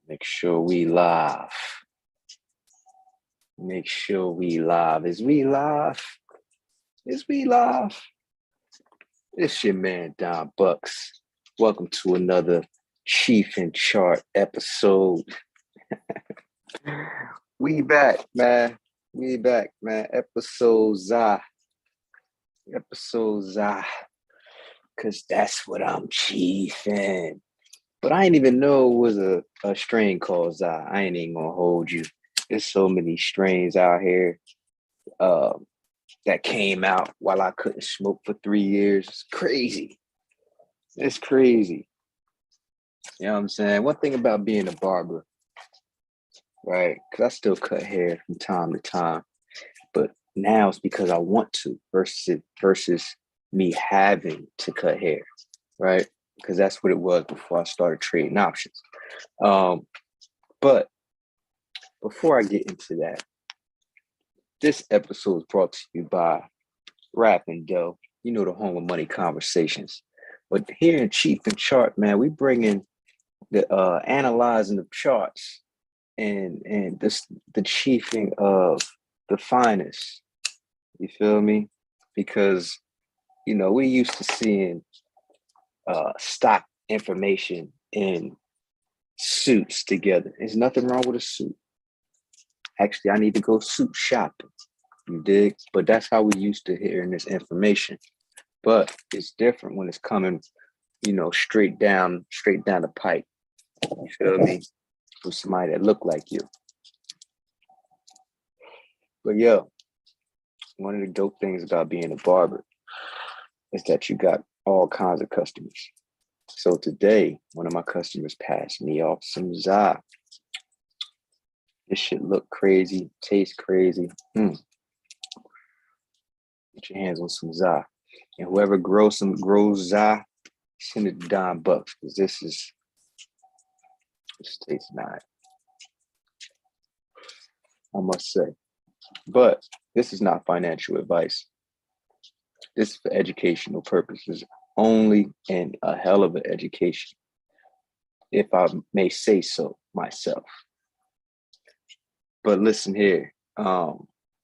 Make sure we live. Make sure we live. Is we live? Is we live? It's your man, Don Bucks. Welcome to another Cheef and Chart episode. We back, man. We back, man. Episode ZaZa. Episode ZaZa. Because that's what I'm chiefing. But I didn't even know it was a strain called ZaZa. I ain't even gonna hold you. There's so many strains out here that came out while I couldn't smoke for 3 years. It's crazy. It's crazy. You know what I'm saying? One thing about being a barber, right? Because I still cut hair from time to time, but now it's because I want to versus me having to cut hair, right? Because that's what it was before I started trading options. But before I get into that, this episode is brought to you by Rap and Dough, the home of money conversations. But here in Cheef and Chart, man, we bring in the analyzing of charts and the chiefing of the finest. You feel me? Because we used to seeing stock information in suits together. There's nothing wrong with a suit. Actually, I need to go suit shopping. You dig? But that's how we used to hearing this information. But it's different when it's coming, straight down the pipe. You feel me? From somebody that look like you. But one of the dope things about being a barber is that you got all kinds of customers. So today, one of my customers passed me off some ZaZa. This shit look crazy, taste crazy. Get your hands on some ZaZa. And whoever grows ZaZa, send it to Don Bucks, because this tastes nice, I must say. But this is not financial advice. This is for educational purposes only, and a hell of an education, if I may say so myself. But listen here, I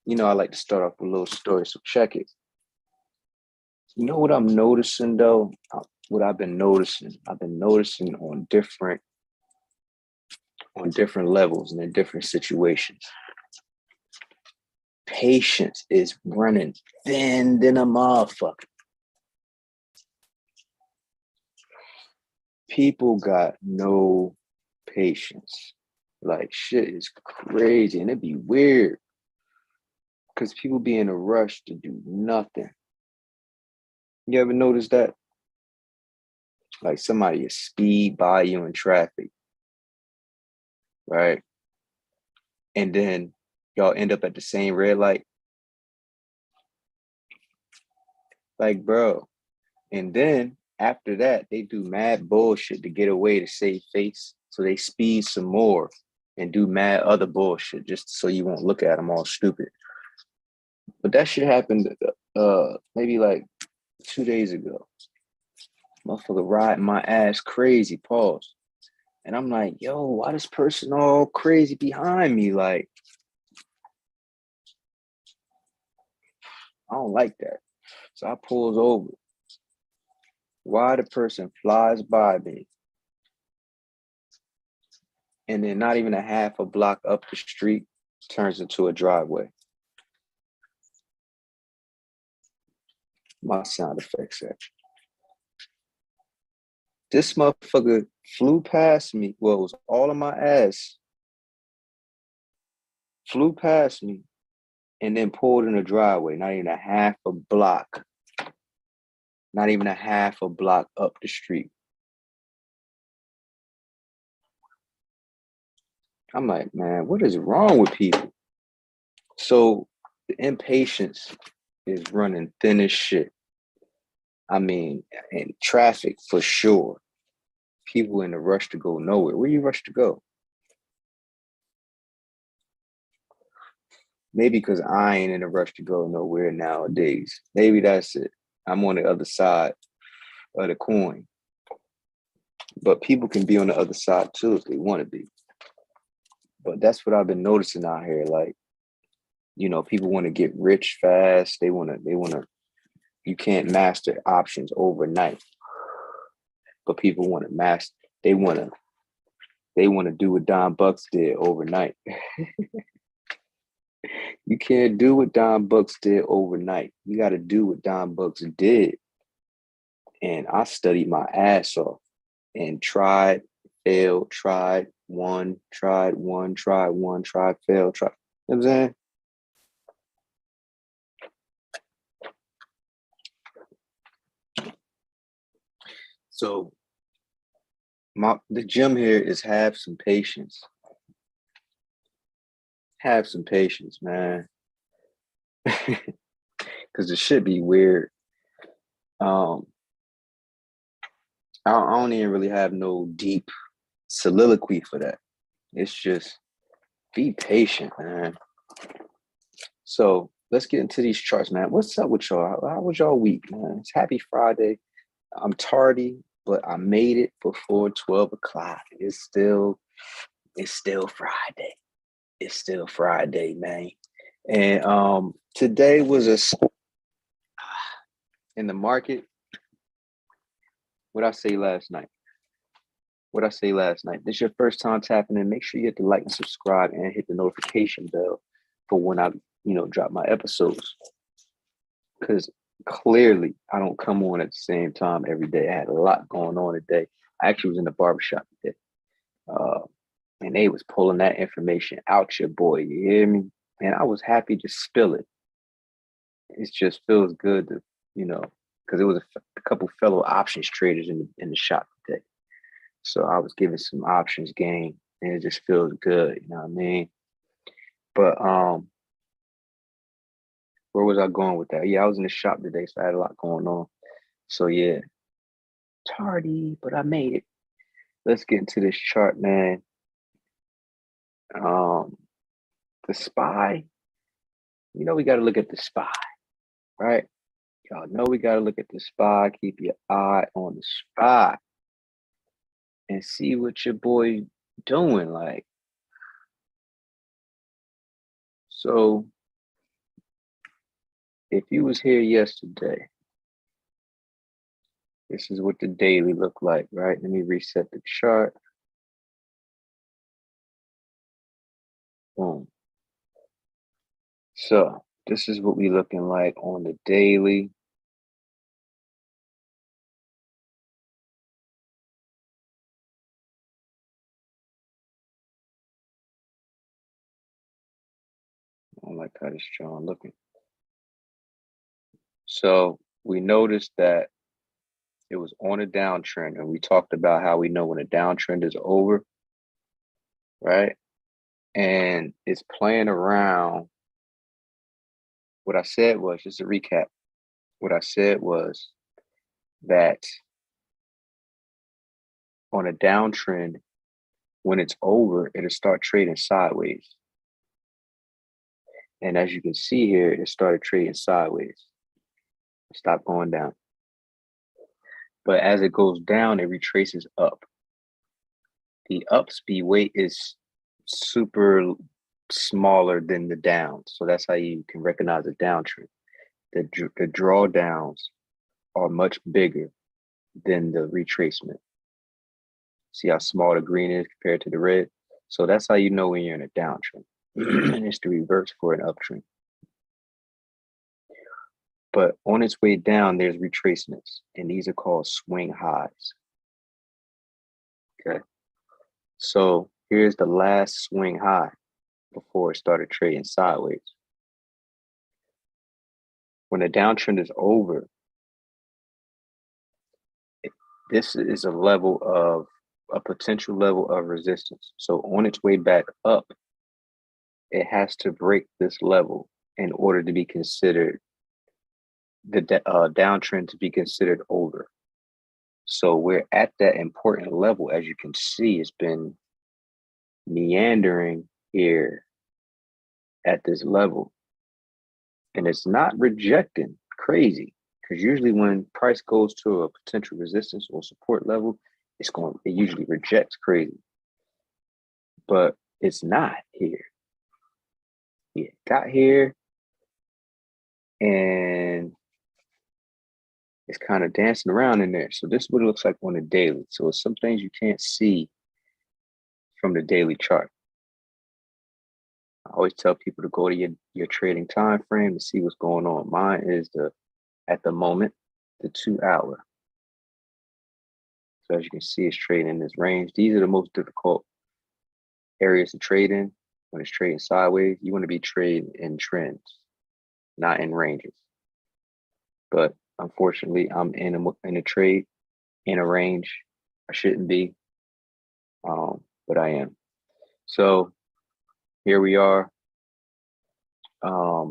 like to start off with a little story, so check it. You know what I'm noticing though? What I've been noticing on different levels and in different situations. Patience is running thin than a motherfucker. People got no patience. Like, shit is crazy, and it'd be weird because people be in a rush to do nothing. You ever notice that? Like somebody is speed by you in traffic, right? And then y'all end up at the same red light. Like, bro. And then after that, they do mad bullshit to get away to save face. So they speed some more and do mad other bullshit just so you won't look at them all stupid. But that shit happened maybe like 2 days ago. Motherfucker riding my ass crazy, pause. And I'm like, yo, why this person all crazy behind me? Like, I don't like that. So I pulls over. Why the person flies by me, and then not even a half a block up the street turns into a driveway. My sound effects there. This motherfucker flew past me. Well, it was all on my ass. Flew past me and then pulled in a driveway, not even a half a block. Not even a half a block up the street. I'm like, man, what is wrong with people? So the impatience is running thin as shit. I mean, in traffic for sure. People in a rush to go nowhere. Where you rush to go? Maybe because I ain't in a rush to go nowhere nowadays. Maybe that's it. I'm on the other side of the coin. But people can be on the other side too if they want to be. But that's what I've been noticing out here. Like, people want to get rich fast. They wanna, you can't master options overnight. But people want to master, they wanna they wanna do what Don Bucks did overnight. You can't do what Don Bucks did overnight. You gotta do what Don Bucks did. And I studied my ass off and tried, failed, tried, one, tried, one, tried, one, tried, failed, tried. You know what I'm saying? So the gym here is have some patience. Have some patience, man. Cause it should be weird. Um, I don't even really have no deep soliloquy for that. It's just be patient, man. So let's get into these charts, man. What's up with y'all? How was y'all week, man? It's happy Friday. I'm tardy, but I made it before 12 o'clock. It's still Friday. It's still Friday, man. And today was in the market. What I say last night? This is your first time tapping in. Make sure you hit the like and subscribe and hit the notification bell for when I, drop my episodes. Because clearly I don't come on at the same time every day. I had a lot going on today. I actually was in the barbershop today. And they was pulling that information out your boy. You hear me? And I was happy to spill it. It just feels good to, because it was a couple fellow options traders in the shop today. So I was giving some options game, and it just feels good. You know what I mean? But where was I going with that? Yeah, I was in the shop today, so I had a lot going on. So yeah, tardy, but I made it. Let's get into this chart, man. The SPY. We got to look at the SPY, right? Y'all know we got to look at the SPY. Keep your eye on the SPY and see what your boy doing. Like, so if you was here yesterday, this is what the daily looked like, right? Let me reset the chart. Boom. So this is what we looking like on the daily. I don't like how this chart looking. So we noticed that it was on a downtrend, and we talked about how we know when a downtrend is over, right? And it's playing around. What I said was, just a recap, what I said was that on a downtrend, when it's over, it'll start trading sideways. And as you can see here, it started trading sideways. Stop going down. But as it goes down, it retraces up. The up speed weight is super smaller than the down. So that's how you can recognize a downtrend. The drawdowns are much bigger than the retracement. See how small the green is compared to the red? So that's how you know when you're in a downtrend. And it's the reverse for an uptrend. But on its way down, there's retracements, and these are called swing highs. Okay. So here's the last swing high before it started trading sideways. When the downtrend is over, this is a potential level of resistance. So on its way back up, it has to break this level in order to be considered the downtrend to be considered over. So we're at that important level. As you can see, it's been meandering here at this level, and it's not rejecting crazy, because usually when price goes to a potential resistance or support level, it usually rejects crazy. But it's not here. It got here and it's kind of dancing around in there. So this is what it looks like on the daily. So it's some things you can't see from the daily chart. I always tell people to go to your trading time frame to see what's going on. Mine is at the moment, the 2 hour. So as you can see, it's trading in this range. These are the most difficult areas to trade in. When it's trading sideways, you want to be trading in trends, not in ranges. But unfortunately, I'm in a trade in a range. I shouldn't be, but I am. So here we are. I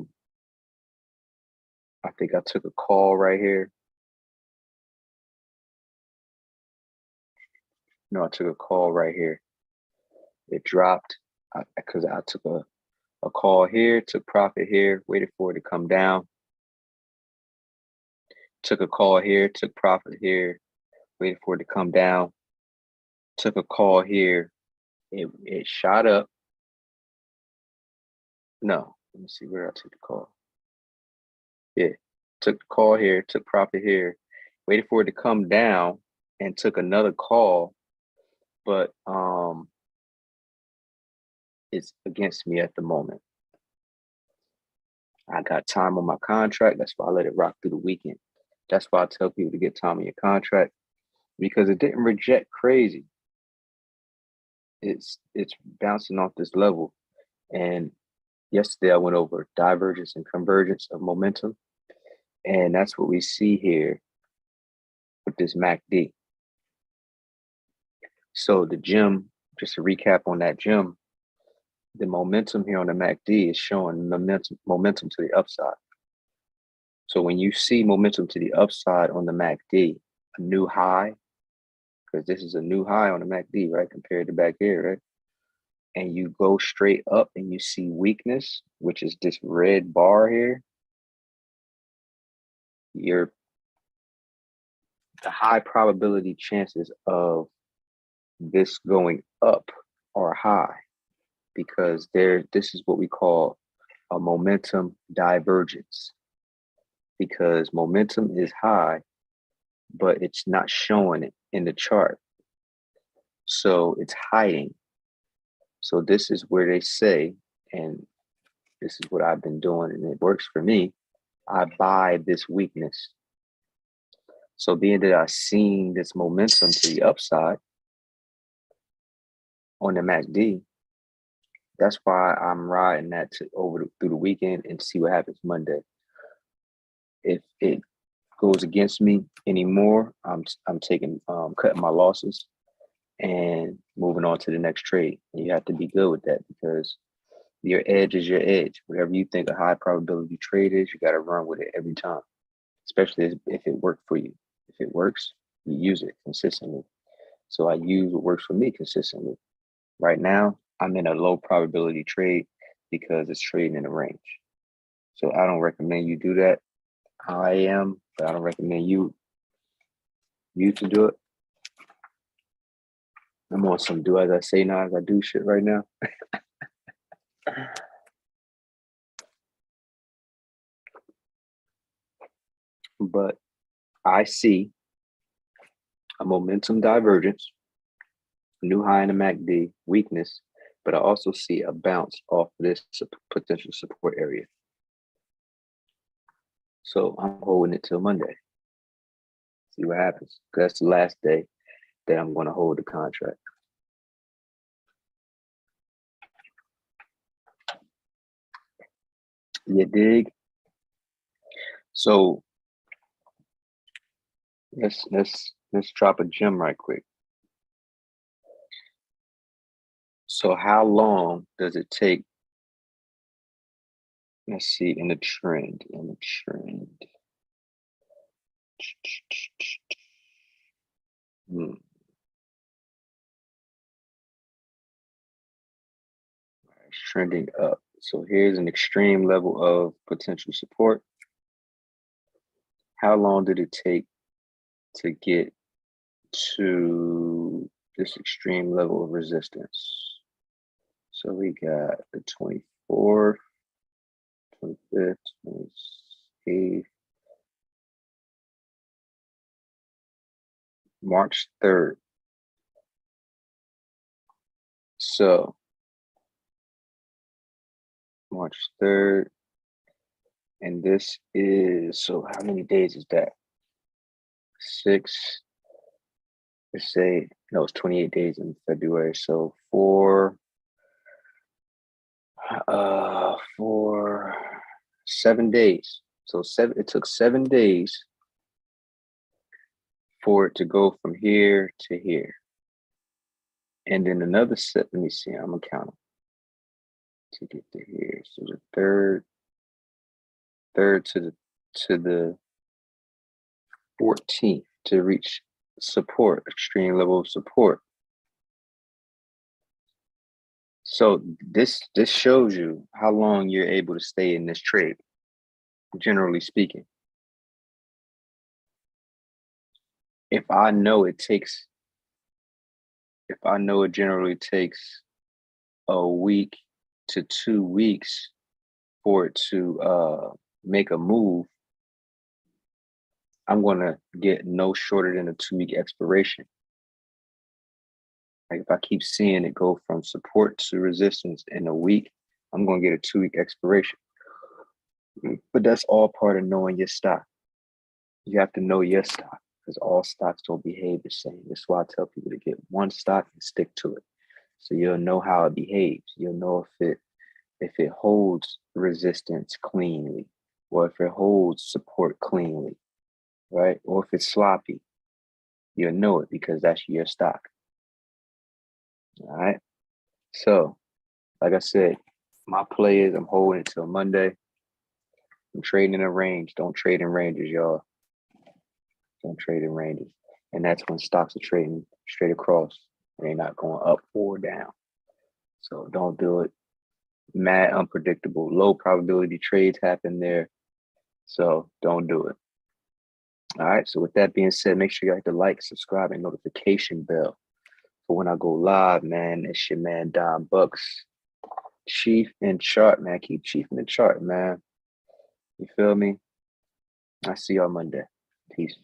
think I took a call right here. No, I took a call right here. It dropped because I took a call here, took profit here, waited for it to come down. Took a call here, took profit here, waited for it to come down. Took a call here. It shot up. No, let me see where I took the call. Yeah, took the call here, took profit here, waited for it to come down, and took another call, but it's against me at the moment. I got time on my contract. That's why I let it rock through the weekend. That's why I tell people to get time on your contract, because it didn't reject crazy. It's bouncing off this level. And yesterday I went over divergence and convergence of momentum. And that's what we see here with this MACD. So the gem, just to recap on that gem, the momentum here on the MACD is showing momentum to the upside. So when you see momentum to the upside on the MACD, a new high, because this is a new high on the MACD, right, compared to back here, right? And you go straight up and you see weakness, which is this red bar here, the high probability chances of this going up are high, because this is what we call a momentum divergence, because momentum is high, but it's not showing it in the chart. So it's hiding. So this is where they say, and this is what I've been doing, and it works for me, I buy this weakness. So being that I've seen this momentum to the upside on the MACD, that's why I'm riding that through the weekend and see what happens Monday. If it goes against me anymore, I'm taking cutting my losses and moving on to the next trade. And you have to be good with that, because your edge is your edge. Whatever you think a high probability trade is, you got to run with it every time, especially if it worked for you. If it works, you use it consistently. So I use what works for me consistently. Right now, I'm in a low probability trade because it's trading in a range. So I don't recommend you do that. I am, but I don't recommend you to do it. I'm on some do as I say, not as I do shit right now. But I see a momentum divergence, new high in the MACD, weakness, but I also see a bounce off this potential support area. So I'm holding it till Monday. See what happens. That's the last day that I'm going to hold the contract. You dig? So let's drop a gem right quick. So how long does it take? Let's see, in the trend. It's trending up. So here's an extreme level of potential support. How long did it take to get to this extreme level of resistance? So we got the 24th, 25th, 28th, March 3rd. So March 3rd. And this is, so how many days is that? 6, let's say, no, it's 28 days in February. So for 7 days. So it took 7 days for it to go from here to here. And then another set, let me see, I'm gonna count them to get to here. So the third to the 14th to reach support, extreme level of support. So this shows you how long you're able to stay in this trade, generally speaking. If I know it generally takes a week to 2 weeks for it to make a move, I'm gonna get no shorter than a 2-week expiration. Like if I keep seeing it go from support to resistance in a week, I'm gonna get a 2-week expiration. But that's all part of knowing your stock. You have to know your stock because all stocks don't behave the same. That's why I tell people to get one stock and stick to it. So you'll know how it behaves. You'll know if it holds resistance cleanly, or if it holds support cleanly, right? Or if it's sloppy. You'll know it because that's your stock. All right. So, like I said, my play is I'm holding it till Monday. I'm trading in a range. Don't trade in ranges, y'all. Don't trade in ranges. And that's when stocks are trading straight across. They're not going up or down. So don't do it. Mad unpredictable. Low probability trades happen there. So don't do it. All right. So with that being said, make sure you hit the like, subscribe, and notification bell for when I go live, man. It's your man Don Bucks. Cheef and chart, man. Keep chiefing the chart, man. You feel me? I see y'all Monday. Peace.